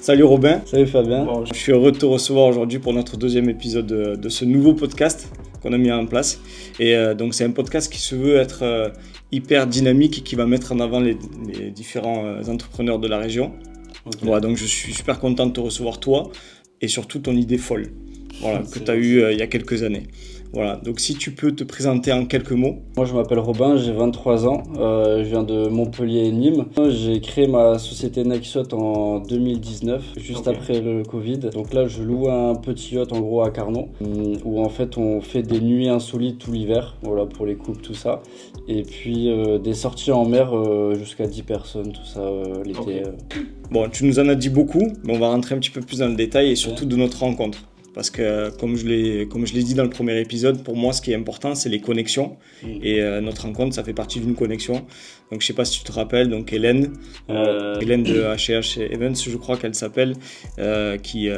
Salut Robin. Salut Fabien. Bon, je suis heureux de te recevoir aujourd'hui pour notre deuxième épisode de ce nouveau podcast qu'on a mis en place. Et donc c'est un podcast qui se veut être hyper dynamique et qui va mettre en avant les différents entrepreneurs de la région. Okay. Voilà, donc je suis super content de te recevoir toi et surtout ton idée folle que tu as eue il y a quelques années. Voilà, donc si tu peux te présenter en quelques mots. Moi je m'appelle Robin, j'ai 23 ans, je viens de Montpellier et Nîmes. J'ai créé ma société Nextshot en 2019, juste après le Covid. Donc là je loue un petit yacht en gros à Carnon, où en fait on fait des nuits insolites tout l'hiver, voilà, pour les couples, tout ça. Et puis des sorties en mer jusqu'à 10 personnes, tout ça l'été. Okay. Bon, tu nous en as dit beaucoup, mais on va rentrer un petit peu plus dans le détail et surtout de notre rencontre. Parce que, comme je l'ai dit dans le premier épisode, pour moi, ce qui est important, c'est les connexions. Et notre rencontre, ça fait partie d'une connexion. Donc, je ne sais pas si tu te rappelles, donc Hélène de HH Events, je crois qu'elle s'appelle, qui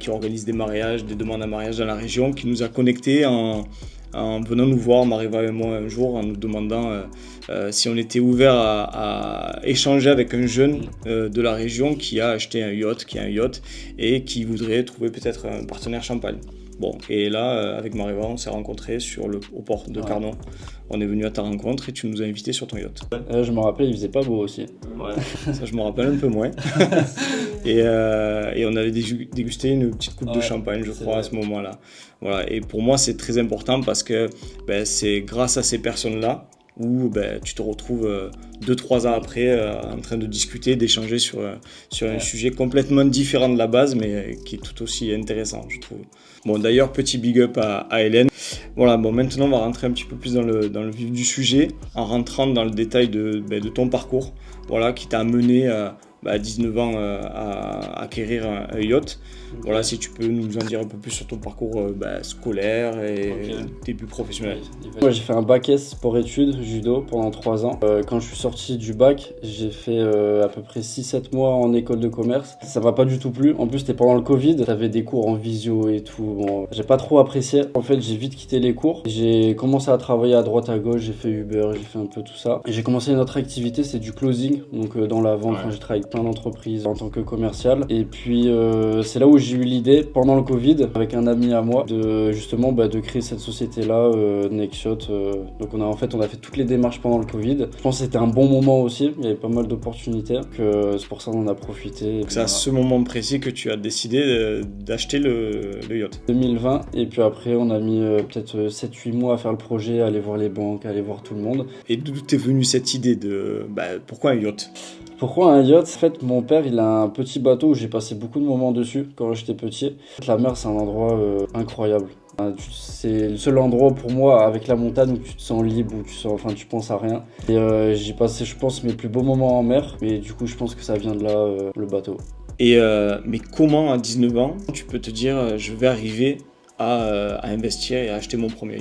organise des mariages, des demandes à mariage dans la région, qui nous a connectés en venant nous voir, Mariva et moi, un jour, en nous demandant si on était ouvert à échanger avec un jeune de la région qui a acheté un yacht, et qui voudrait trouver peut-être un partenaire champagne. Bon, et là, avec Mariva, on s'est rencontrés au port de Carnon. On est venu à ta rencontre et tu nous as invités sur ton yacht. Je me rappelle, il faisait pas beau aussi. Ouais, ça je me rappelle un peu moins. et on avait dégusté une petite coupe de champagne, je crois, à ce moment-là. Voilà. Et pour moi, c'est très important parce que c'est grâce à ces personnes-là où tu te retrouves 2-3 ans après en train de discuter, d'échanger sur un sujet complètement différent de la base, mais qui est tout aussi intéressant, je trouve. Bon, d'ailleurs, petit big up à Hélène. Voilà, bon, maintenant, on va rentrer un petit peu plus dans le vif du sujet, en rentrant dans le détail de ton parcours, voilà, qui t'a amené à 19 ans à acquérir un yacht. Voilà, si tu peux nous en dire un peu plus sur ton parcours scolaire et début professionnel. Moi, j'ai fait un bac S sport-études, judo, pendant 3 ans. Quand je suis sorti du bac, j'ai fait à peu près 6-7 mois en école de commerce. Ça m'a pas du tout plu. En plus, c'était pendant le Covid. T'avais des cours en visio et tout. Bon, j'ai pas trop apprécié. En fait, j'ai vite quitté les cours. J'ai commencé à travailler à droite à gauche. J'ai fait Uber, j'ai fait un peu tout ça. Et j'ai commencé une autre activité, c'est du closing. Donc dans la vente, j'ai travaillé avec plein d'entreprises en tant que commercial. Et puis c'est là où j'ai eu l'idée pendant le Covid avec un ami à moi de créer cette société là, Nextshot. Donc on a fait toutes les démarches pendant le Covid. Je pense que c'était un bon moment aussi, il y avait pas mal d'opportunités, c'est pour ça qu'on en a profité. C'est à ce moment précis que tu as décidé d'acheter le yacht. 2020, et puis après on a mis peut-être 7-8 mois à faire le projet, à aller voir les banques, à aller voir tout le monde. Et d'où t'es venue cette idée de pourquoi un yacht ? Pourquoi un yacht ? En fait, mon père, il a un petit bateau où j'ai passé beaucoup de moments dessus quand j'étais petit. La mer, c'est un endroit incroyable. C'est le seul endroit pour moi, avec la montagne, où tu te sens libre, où tu penses à rien. Et j'ai passé, je pense, mes plus beaux moments en mer. Et du coup, je pense que ça vient de là, le bateau. Et mais comment, à 19 ans, tu peux te dire, je vais arriver à investir et à acheter mon premier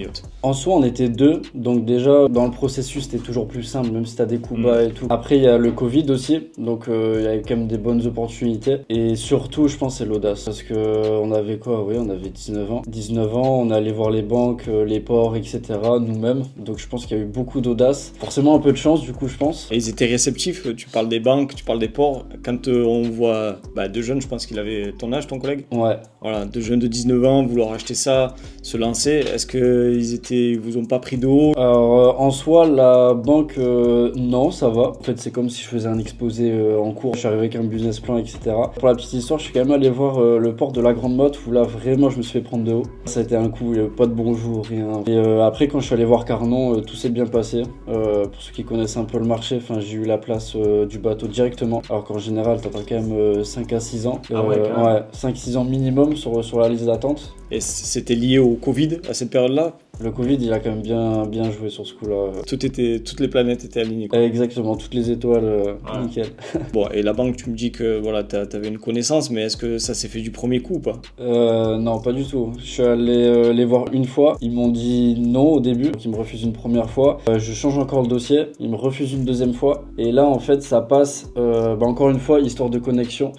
yacht? En soi, on était deux, donc déjà dans le processus c'était toujours plus simple, même si t'as des coups bas et tout. Après il y a le Covid aussi, donc il y avait quand même des bonnes opportunités. Et surtout, je pense, c'est l'audace, parce que on avait on avait 19 ans. 19 ans, on allait voir les banques, les ports, etc. nous-mêmes. Donc je pense qu'il y a eu beaucoup d'audace. Forcément un peu de chance du coup, je pense. Et ils étaient réceptifs. Tu parles des banques, tu parles des ports. Quand on voit deux jeunes, je pense qu'il avait ton âge, ton collègue. Ouais. Voilà, deux jeunes de 19 ans, vouloir acheter ça, se lancer, est-ce qu'ils vous ont pas pris de haut ? Alors en soi, la banque, non, ça va. En fait, c'est comme si je faisais un exposé en cours. Je suis arrivé avec un business plan, etc. Pour la petite histoire, je suis quand même allé voir le port de la Grande Motte, où là vraiment je me suis fait prendre de haut. Ça a été un coup, il n'y avait pas de bonjour, rien. Et après, quand je suis allé voir Carnon, tout s'est bien passé. Pour ceux qui connaissent un peu le marché, j'ai eu la place du bateau directement. Alors qu'en général, t'attends quand même 5 à 6 ans. 5-6 ans minimum sur la liste d'attente. Et c'était lié au Covid à cette période-là ? Le Covid, il a quand même bien joué sur ce coup-là. Toutes les planètes étaient alignées, quoi. Exactement, toutes les étoiles, nickel. Bon, et la banque, tu me dis que voilà, t'avais une connaissance, mais est-ce que ça s'est fait du premier coup ou pas ? Non, pas du tout. Je suis allé les voir une fois. Ils m'ont dit non au début, donc ils me refusent une première fois. Je change encore le dossier, ils me refusent une deuxième fois. Et là, en fait, ça passe, encore une fois, histoire de connexion.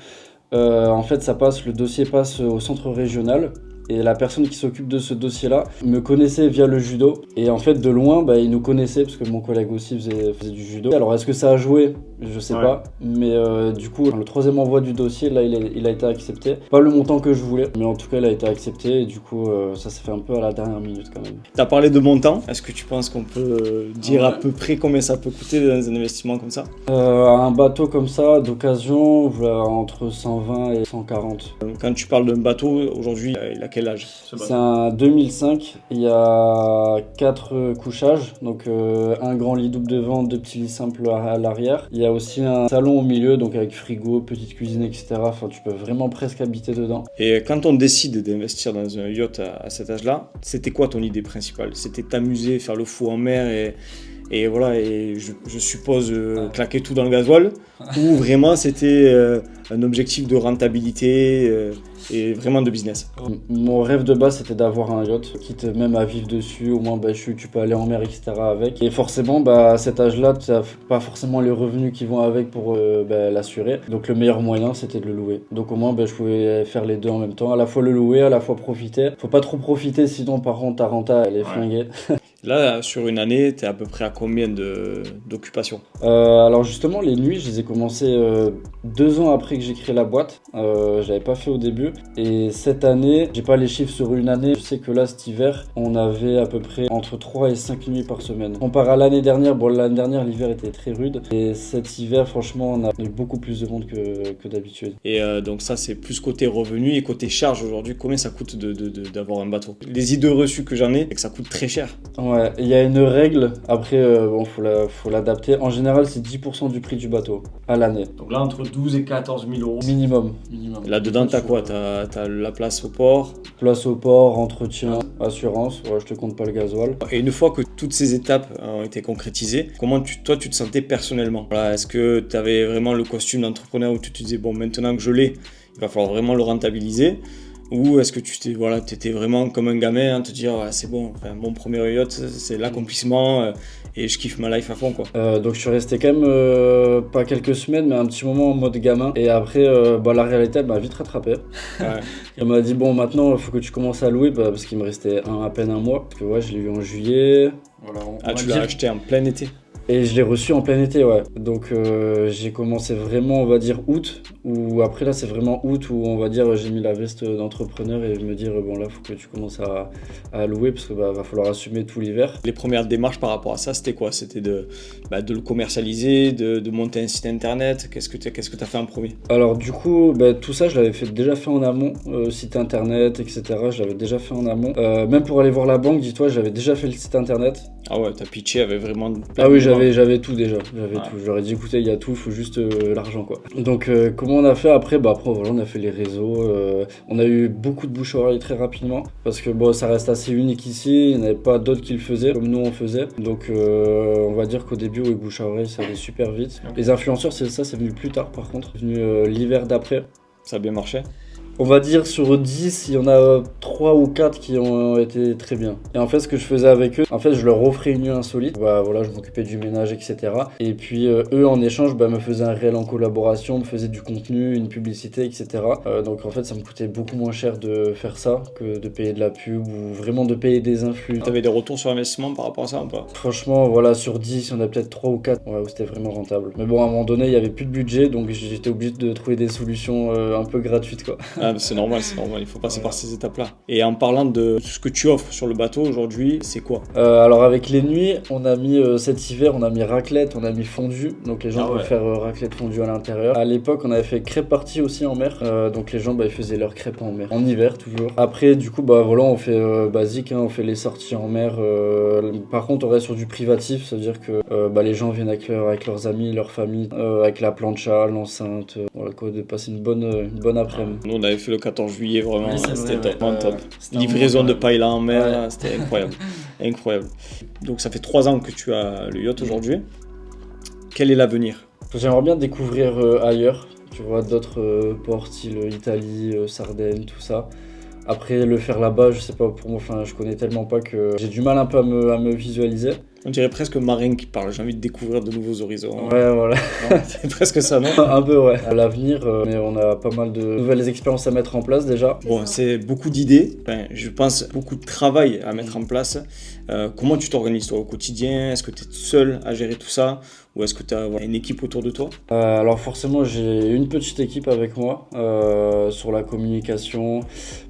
En fait, le dossier passe au centre régional. Et la personne qui s'occupe de ce dossier-là me connaissait via le judo. Et en fait, de loin, il nous connaissait parce que mon collègue aussi faisait du judo. Alors, est-ce que ça a joué ? Je sais pas. Mais du coup, le 3e envoi du dossier, là, il a été accepté. Pas le montant que je voulais, mais en tout cas, il a été accepté. Et du coup, ça s'est fait un peu à la dernière minute quand même. T'as parlé de montant. Est-ce que tu penses qu'on peut dire à peu près combien ça peut coûter dans un investissement comme ça ? Un bateau comme ça, d'occasion, entre 120 et 140. Quand tu parles d'un bateau, aujourd'hui, il a quel âge ? C'est un 2005, il y a 4 couchages, donc un grand lit double devant, 2 petits lits simples à l'arrière. Il y a aussi un salon au milieu, donc avec frigo, petite cuisine, etc. Enfin, tu peux vraiment presque habiter dedans. Et quand on décide d'investir dans un yacht à cet âge-là, c'était quoi ton idée principale ? C'était t'amuser, faire le fou en mer et voilà, et je suppose claquer tout dans le gasoil, ou vraiment c'était un objectif de rentabilité et vraiment de business. Mon rêve de base c'était d'avoir un yacht, quitte même à vivre dessus, au moins tu peux aller en mer, etc. avec. Et forcément, à cet âge-là, tu n'as pas forcément les revenus qui vont avec pour l'assurer. Donc le meilleur moyen c'était de le louer. Donc au moins je pouvais faire les deux en même temps, à la fois le louer, à la fois profiter. Faut pas trop profiter, sinon par contre ta renta elle est flinguée. Là, sur une année, tu es à peu près à combien d'occupations ? Alors justement, les nuits, je les ai commencées 2 ans après que j'ai créé la boîte. Je l'avais pas fait au début. Et cette année, j'ai pas les chiffres sur une année. Je sais que là, cet hiver, on avait à peu près entre 3 et 5 nuits par semaine. Comparé à l'année dernière, l'année dernière, l'hiver était très rude. Et cet hiver, franchement, on a eu beaucoup plus de monde que d'habitude. Et donc ça, c'est plus côté revenu et côté charge aujourd'hui. Combien ça coûte d'avoir un bateau ? Les idées reçues que j'en ai, c'est que ça coûte très cher. Ouais, il y a une règle, après faut l'adapter. En général, c'est 10% du prix du bateau à l'année. Donc là, entre 12 et 14 000 euros. Minimum. Là-dedans, t'as quoi ? T'as la place au port. Place au port, entretien, assurance, je te compte pas le gasoil. Et une fois que toutes ces étapes ont été concrétisées, comment tu te sentais personnellement ? Voilà, est-ce que tu avais vraiment le costume d'entrepreneur où tu te disais, bon, maintenant que je l'ai, il va falloir vraiment le rentabiliser ? Ou est-ce que tu étais vraiment comme un gamin à te dire c'est bon, mon premier yacht c'est l'accomplissement et je kiffe ma life à fond quoi. Donc je suis resté quand même pas quelques semaines mais un petit moment en mode gamin et après la réalité elle m'a vite rattrapé. Ouais. Elle m'a dit bon maintenant il faut que tu commences à louer parce qu'il me restait à peine un mois parce que je l'ai eu en juillet. Voilà, tu l'as acheté en plein été ? Et je l'ai reçu en plein été, ouais. Donc j'ai commencé vraiment, on va dire, août. Ou après là, c'est vraiment août où on va dire j'ai mis la veste d'entrepreneur et me dire bon là, faut que tu commences à louer parce que va falloir assumer tout l'hiver. Les premières démarches par rapport à ça, c'était quoi ? C'était de le commercialiser, de monter un site internet. Qu'est-ce que t'as fait en premier ? Alors du coup, tout ça, je l'avais déjà fait en amont, site internet, etc. Je l'avais déjà fait en amont. Même pour aller voir la banque, dis-toi, j'avais déjà fait le site internet. Ah ouais, t'as pitché avec vraiment. Ah oui, j'avais tout déjà. Tout. J'aurais dit écoutez, il y a tout, il faut juste l'argent quoi. Donc comment on a fait après après voilà, on a fait les réseaux. On a eu beaucoup de bouche à oreille très rapidement parce que ça reste assez unique ici. Il n'y en avait pas d'autres qui le faisaient comme nous on faisait. Donc on va dire qu'au début, bouche à oreille, ça allait super vite. Okay. Les influenceurs, c'est venu plus tard par contre. C'est venu l'hiver d'après. Ça a bien marché ? On va dire sur 10, il y en a 3 ou 4 qui ont été très bien. Et en fait, ce que je faisais avec eux, je leur offrais une nuit insolite. Je m'occupais du ménage, etc. Et puis eux, en échange, me faisaient un réel en collaboration, me faisaient du contenu, une publicité, etc. Donc en fait, ça me coûtait beaucoup moins cher de faire ça que de payer de la pub ou vraiment de payer des influx. T'avais des retours sur investissement par rapport à ça ou pas ? Franchement, sur 10, il y en a peut-être 3 ou 4 où c'était vraiment rentable. Mais bon, à un moment donné, il n'y avait plus de budget, donc j'étais obligé de trouver des solutions un peu gratuites, quoi. C'est normal, il faut passer par ces étapes-là. Et en parlant de ce que tu offres sur le bateau aujourd'hui, c'est quoi ? Alors avec les nuits, on a mis cet hiver, on a mis raclette, on a mis fondue, donc les gens peuvent faire raclette fondue à l'intérieur. À l'époque, on avait fait crêpes parties aussi en mer, donc les gens ils faisaient leurs crêpes en mer, en hiver toujours. Après du coup on fait basique, on fait les sorties en mer. Par contre, on reste sur du privatif, ça veut dire que les gens viennent avec leurs amis, leur famille, avec la plancha, l'enceinte, de passer une bonne après-midi. Nous on avait fait le 14 juillet vraiment, c'était top. Livraison de paille là en mer, c'était incroyable. Donc ça fait 3 ans que tu as le yacht aujourd'hui. Quel est l'avenir ? J'aimerais bien découvrir ailleurs, tu vois, d'autres ports style Italie, Sardaigne, tout ça. Après le faire là-bas, je sais pas, pour moi, je connais tellement pas que j'ai du mal un peu à me visualiser. On dirait presque marin qui parle, j'ai envie de découvrir de nouveaux horizons. Ouais, voilà. Non, c'est presque ça, non? Un peu, ouais. À l'avenir, mais on a pas mal de nouvelles expériences à mettre en place déjà. Bon, c'est beaucoup d'idées, enfin, je pense beaucoup de travail à mettre en place. Comment tu t'organises toi au quotidien? Est-ce que tu es seul à gérer tout ça? Ou est-ce que tu as une équipe autour de toi? Alors forcément, j'ai une petite équipe avec moi sur la communication,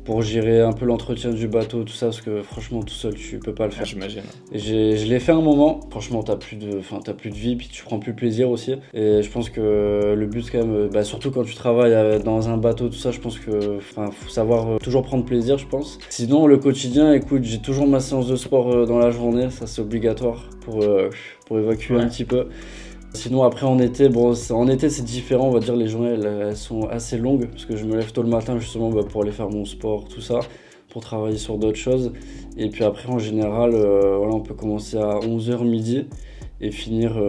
pour gérer un peu l'entretien du bateau, tout ça, parce que franchement, tout seul, tu peux pas le faire. J'imagine. Et je l'ai fait un moment. Franchement, t'as plus de vie, puis tu prends plus plaisir aussi. Et je pense que le but, quand même, surtout quand tu travailles dans un bateau, tout ça, je pense que, faut savoir toujours prendre plaisir, je pense. Sinon, le quotidien, écoute, j'ai toujours ma séance de sport dans la journée, ça c'est obligatoire pour évacuer un petit peu. Sinon après en été, c'est différent, on va dire les journées elles sont assez longues parce que je me lève tôt le matin justement pour aller faire mon sport, tout ça, pour travailler sur d'autres choses. Et puis après en général, on peut commencer à 11h midi et finir,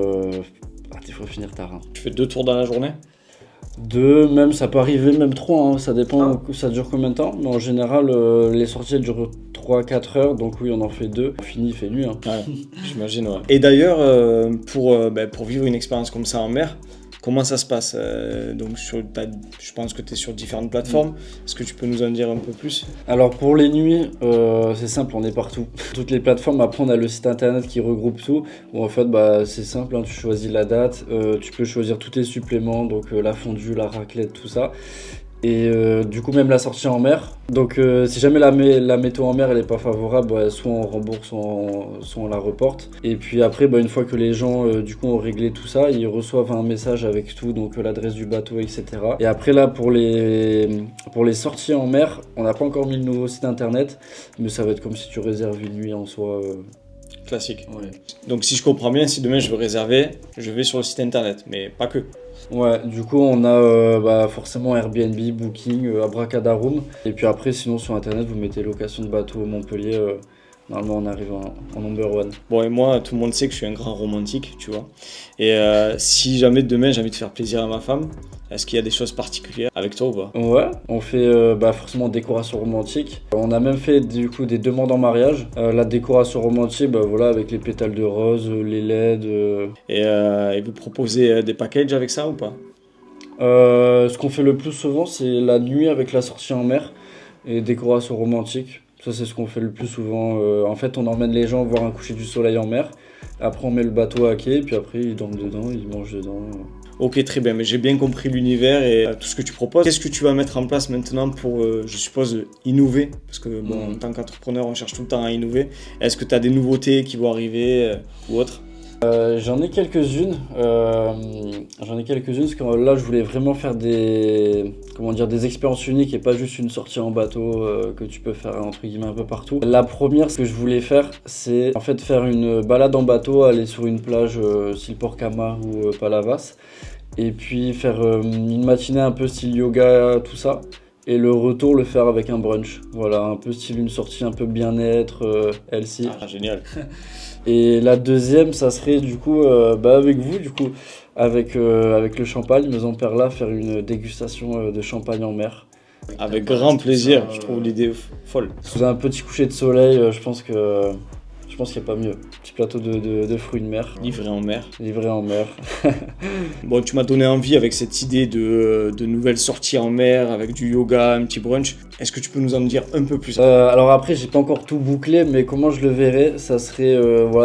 il faut finir tard. Hein. Tu fais 2 tours dans la journée? 2, même ça peut arriver, même 3, hein, ça dépend, ça dure combien de temps. Mais en général, les sorties elles durent 3-4 heures, donc oui, on en fait 2. Fini, il fait nuit. Hein. Ouais, j'imagine, ouais. Et d'ailleurs, pour vivre une expérience comme ça en mer, comment ça se passe? Donc, je pense que tu es sur différentes plateformes. Est-ce que tu peux nous en dire un peu plus? Alors pour les nuits, c'est simple, on est partout. Toutes les plateformes, après on a le site internet qui regroupe tout. Où en fait, c'est simple, hein, tu choisis la date, tu peux choisir tous tes suppléments, donc la fondue, la raclette, tout ça. Et du coup même la sortie en mer. Donc si jamais la météo en mer elle est pas favorable, soit on rembourse, soit on la reporte. Et puis après une fois que les gens du coup ont réglé tout ça, ils reçoivent un message avec tout, donc l'adresse du bateau, etc. Et après là pour les sorties en mer, on n'a pas encore mis le nouveau site internet, mais ça va être comme si tu réserves une nuit en soi. Classique. Ouais. Donc si je comprends bien, si demain je veux réserver, je vais sur le site internet, mais pas que. Ouais, du coup on a forcément Airbnb, Booking, Abracadaroom. Et puis après sinon sur internet vous mettez location de bateau Montpellier, normalement on arrive en number one. Bon et moi tout le monde sait que je suis un grand romantique, tu vois. Et si jamais demain j'ai envie de faire plaisir à ma femme, est-ce qu'il y a des choses particulières avec toi ou pas? Ouais, on fait forcément décoration romantique. On a même fait du coup des demandes en mariage. La décoration romantique, avec les pétales de rose, les LED. Et vous proposez des packages avec ça ou pas? Ce qu'on fait le plus souvent, c'est la nuit avec la sortie en mer et décoration romantique. Ça, c'est ce qu'on fait le plus souvent. En fait, on emmène les gens voir un coucher du soleil en mer. Après, on met le bateau à quai, puis après, ils dorment dedans, ils mangent dedans. Ok, très bien, mais j'ai bien compris l'univers et tout ce que tu proposes. Qu'est-ce que tu vas mettre en place maintenant pour, je suppose, innover? Parce que en tant qu'entrepreneur, on cherche tout le temps à innover. Est-ce que tu as des nouveautés qui vont arriver ou autre? J'en ai quelques-unes. Parce que là, je voulais vraiment faire des expériences uniques et pas juste une sortie en bateau que tu peux faire entre guillemets un peu partout. La première, ce que je voulais faire, c'est en fait faire une balade en bateau, aller sur une plage style Port-Camargue ou Palavas, et puis faire une matinée un peu style yoga, tout ça. Et le retour, le faire avec un brunch. Voilà, un peu style une sortie un peu bien-être, healthy. Ah, génial. Et la deuxième, ça serait du coup, avec vous, du coup, avec le champagne, Maison Perla, faire une dégustation de champagne en mer. Avec grand plaisir, je trouve l'idée folle. Sous un petit coucher de soleil, je pense qu'il n'y a pas mieux. Petit plateau de fruits de mer. Livré en mer. Livré en mer. Bon, tu m'as donné envie avec cette idée de nouvelles sorties en mer, avec du yoga, un petit brunch. Est-ce que tu peux nous en dire un peu plus? Alors après, j'ai pas encore tout bouclé, mais comment je le verrais, ça serait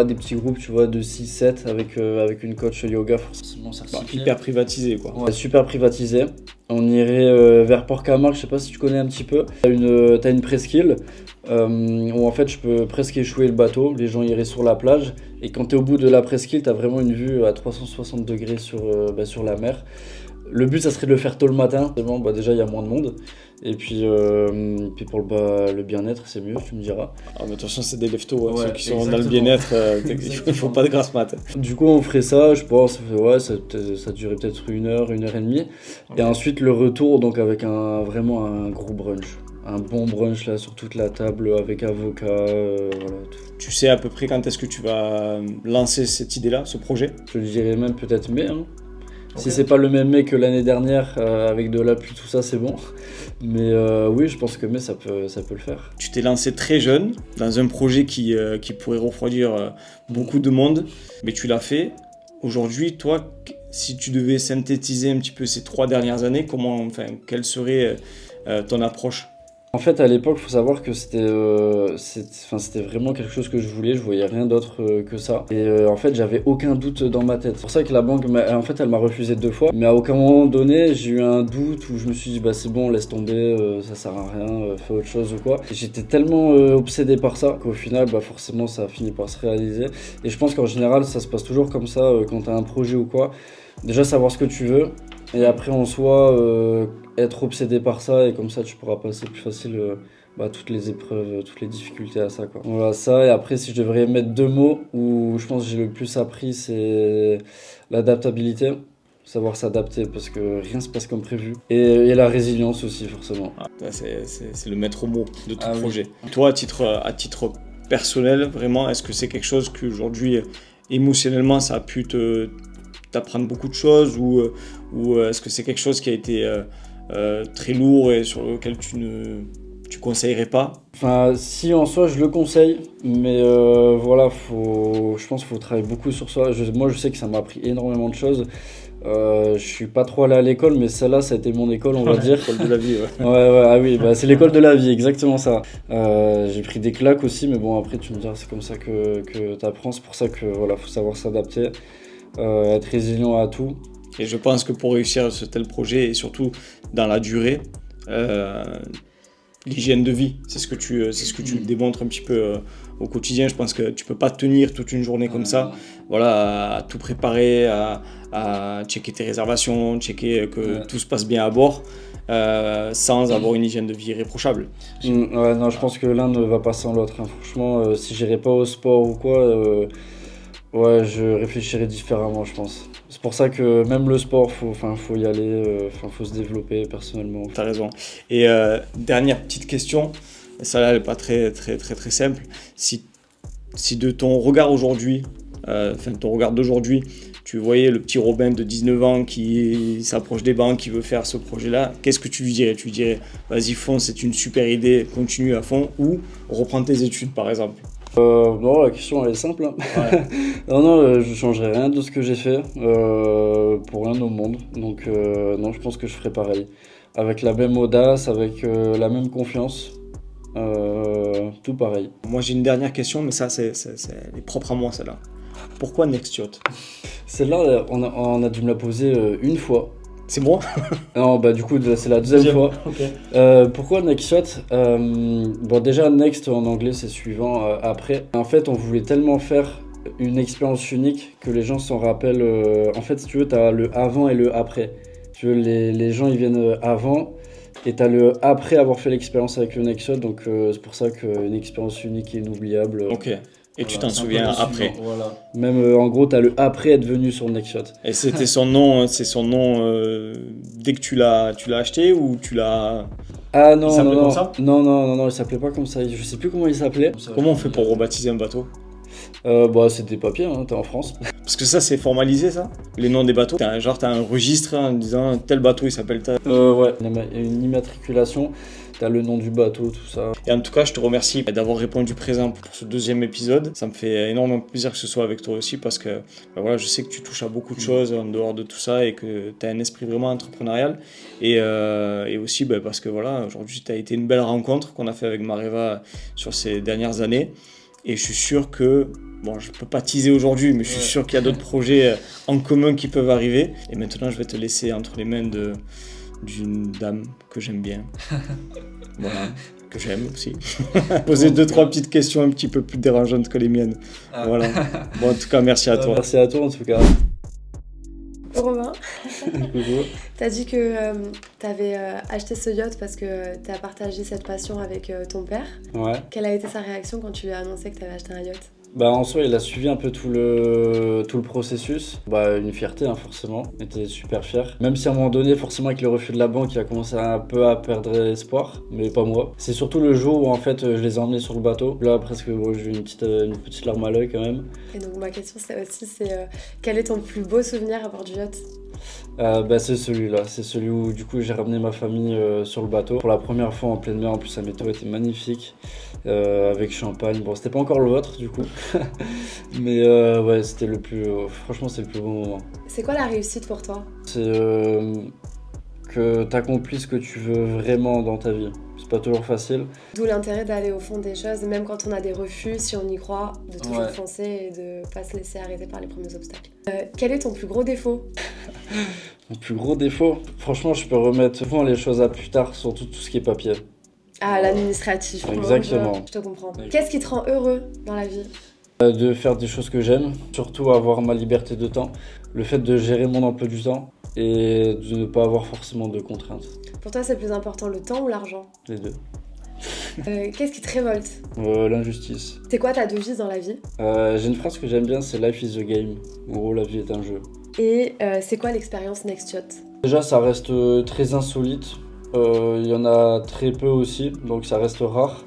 des petits groupes, tu vois, de 6-7 avec une coach yoga forcément certifiée. Hyper privatisé, quoi. Ouais, super privatisé. On irait vers Port-Camargue, je sais pas si tu connais un petit peu. T'as une presqu'île où en fait je peux presque échouer le bateau, les gens iraient sur la plage, et quand t'es au bout de la presqu'île, t'as vraiment une vue à 360 degrés sur la mer. Le but, ça serait de le faire tôt le matin. Déjà, il y a moins de monde. Et puis pour le bien-être, c'est mieux, tu me diras. Ah, mais de toute façon, c'est des leftos, ceux qui sont dans le bien-être, il ne faut pas de grasse mat. Du coup, on ferait ça, je pense, ça durerait peut-être 1 heure, 1 heure et demie. Okay. Et ensuite, le retour, donc avec vraiment un gros brunch. Un bon brunch là sur toute la table avec avocat, voilà. Tout. Tu sais à peu près quand est-ce que tu vas lancer cette idée-là, ce projet? Je dirais même peut-être mai. Hein. Si c'est pas le même mec que l'année dernière, avec de la pluie, tout ça, c'est bon. Mais oui, je pense que mais ça peut le faire. Tu t'es lancé très jeune dans un projet qui pourrait refroidir beaucoup de monde, mais tu l'as fait. Aujourd'hui, toi, si tu devais synthétiser un petit peu ces 3 dernières années, quelle serait ton approche ? En fait, à l'époque, il faut savoir que c'était vraiment quelque chose que je voulais. Je voyais rien d'autre que ça. Et en fait, j'avais aucun doute dans ma tête. C'est pour ça que la banque, elle m'a refusé 2 fois. Mais à aucun moment donné, j'ai eu un doute où je me suis dit, bah c'est bon, laisse tomber, ça sert à rien, fais autre chose ou quoi. Et j'étais tellement obsédé par ça qu'au final, bah forcément, ça a fini par se réaliser. Et je pense qu'en général, ça se passe toujours comme ça quand t'as un projet ou quoi. Déjà, savoir ce que tu veux. Et après, en soi, être obsédé par ça, et comme ça, tu pourras passer plus facile toutes les épreuves, toutes les difficultés à ça, quoi. Voilà, ça. Et après, si je devrais mettre 2 mots où je pense que j'ai le plus appris, c'est l'adaptabilité. Savoir s'adapter parce que rien se passe comme prévu. Et la résilience aussi, forcément. C'est le maître mot de tout projet. Oui. Toi, à titre personnel, vraiment, est-ce que c'est quelque chose qu'aujourd'hui, émotionnellement, ça a pu t'apprendre beaucoup de choses ou est-ce que c'est quelque chose qui a été très lourd et sur lequel tu conseillerais pas ? Enfin, si en soi je le conseille, mais voilà, je pense qu'il faut travailler beaucoup sur soi. Moi je sais que ça m'a appris énormément de choses. Je suis pas trop allé à l'école, mais celle-là ça a été mon école, on va dire. L'école de la vie, ouais. Ah oui, c'est l'école de la vie, exactement ça. J'ai pris des claques aussi, mais bon après tu me diras c'est comme ça que t'apprends. C'est pour ça que voilà, faut savoir s'adapter. Être résilient à tout. Et je pense que pour réussir ce tel projet, et surtout dans la durée, l'hygiène de vie, c'est ce que tu démontres un petit peu au quotidien. Je pense que tu peux pas tenir toute une journée comme ça, voilà, à tout préparer, à checker tes réservations, checker que tout se passe bien à bord, sans avoir une hygiène de vie irréprochable. Non, je pense que l'un ne va pas sans l'autre, hein. Franchement, si j'irais pas au sport ou quoi, je réfléchirais différemment, je pense. C'est pour ça que même le sport, faut y aller, faut se développer personnellement. T'as raison. Et dernière petite question, celle-là elle n'est pas très simple. Si de ton regard aujourd'hui, ton regard d'aujourd'hui, tu voyais le petit Robin de 19 ans qui s'approche des banques, qui veut faire ce projet-là, qu'est-ce que tu lui dirais ? Tu lui dirais, vas-y fonce, c'est une super idée, continue à fond, ou reprends tes études par exemple ? Non, la question elle est simple. Ouais. non, je changerai rien de ce que j'ai fait pour rien au monde. Donc non, je pense que je ferai pareil. Avec la même audace, avec la même confiance. Tout pareil. Moi j'ai une dernière question, mais ça elle est propre à moi celle-là. Pourquoi Next Yacht ? Celle-là, on a dû me la poser une fois. C'est moi ? Non, du coup, c'est la deuxième fois. Okay. Pourquoi Next Yacht ? Déjà, Next en anglais, c'est suivant, après. En fait, on voulait tellement faire une expérience unique que les gens s'en rappellent. En fait, si tu veux, t'as le avant et le après. Tu veux, les gens, ils viennent avant et t'as le après avoir fait l'expérience avec le Next Yacht. Donc, c'est pour ça qu'une expérience unique et inoubliable. Ok. Et voilà, tu t'en souviens après. Voilà. Même en gros, t'as le après être venu sur le Next Yacht. Et c'était son nom, c'est son nom dès que tu l'as acheté ou tu l'as. Ah non, il s'appelait comme ça ? Non, il s'appelait pas comme ça. Je sais plus comment il s'appelait. Comment on fait pour rebaptiser un bateau ? C'est des papiers, hein, t'es en France. Parce que ça, c'est formalisé, ça ? Les noms des bateaux ? T'as un registre en disant tel bateau il s'appelle tel. Ouais, il y a une immatriculation. T'as le nom du bateau, tout ça. Et en tout cas, je te remercie d'avoir répondu présent pour ce 2e épisode. Ça me fait énormément plaisir que ce soit avec toi aussi parce que voilà, je sais que tu touches à beaucoup de choses en dehors de tout ça et que tu as un esprit vraiment entrepreneurial. Et aussi parce que voilà, aujourd'hui, tu as été une belle rencontre qu'on a fait avec Mareva sur ces dernières années. Et je suis sûr que, je peux pas teaser aujourd'hui, mais je suis sûr qu'il y a d'autres projets en commun qui peuvent arriver. Et maintenant, je vais te laisser entre les mains d'une dame que j'aime bien. Voilà, que j'aime aussi. Poser 2-3 petites questions un petit peu plus dérangeantes que les miennes. Voilà. Bon, en tout cas, merci à toi. Merci à toi en tout cas. Romain, t'as dit que t'avais acheté ce yacht parce que t'as partagé cette passion avec ton père. Ouais. Quelle a été sa réaction quand tu lui as annoncé que t'avais acheté un yacht ? En soi, il a suivi un peu tout le processus. Une fierté, hein, forcément. Il était super fier. Même si à un moment donné, forcément, avec le refus de la banque, il a commencé un peu à perdre espoir. Mais pas moi. C'est surtout le jour où, en fait, je les ai emmenés sur le bateau. Là, presque, j'ai eu une petite larme à l'œil quand même. Et donc, ma question, c'est quel est ton plus beau souvenir à bord du yacht ? C'est celui-là, c'est celui où du coup j'ai ramené ma famille sur le bateau pour la première fois en pleine mer. En plus la météo était magnifique avec champagne. Bon, c'était pas encore le vôtre du coup, mais ouais, c'était le plus, franchement c'est le plus beau moment. C'est quoi la réussite pour toi? C'est que t'accomplis ce que tu veux vraiment dans ta vie. C'est pas toujours facile. D'où l'intérêt d'aller au fond des choses, même quand on a des refus, si on y croit, de toujours foncer et de pas se laisser arrêter par les premiers obstacles. Quel est ton plus gros défaut? Mon plus gros défaut, franchement, je peux remettre souvent les choses à plus tard, surtout tout ce qui est papier. Ah, l'administratif. Exactement. Je te comprends. Qu'est-ce qui te rend heureux dans la vie? De faire des choses que j'aime, surtout avoir ma liberté de temps, le fait de gérer mon emploi du temps et de ne pas avoir forcément de contraintes. Pour toi, c'est plus important le temps ou l'argent? Les deux. Qu'est-ce qui te révolte? L'injustice. C'est quoi ta devise dans la vie? J'ai une phrase que j'aime bien, c'est Life is a game. En gros, la vie est un jeu. Et c'est quoi l'expérience Next Yacht? Déjà, ça reste très insolite. Il y en a très peu aussi, donc ça reste rare.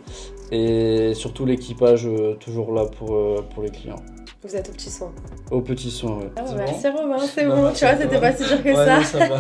Et surtout l'équipage, toujours là pour les clients. Vous êtes aux petits soins. Aux petits soins, oui. Merci Romain, c'est bon. Tu vois, c'était pas si dur que ça. Non, ça va.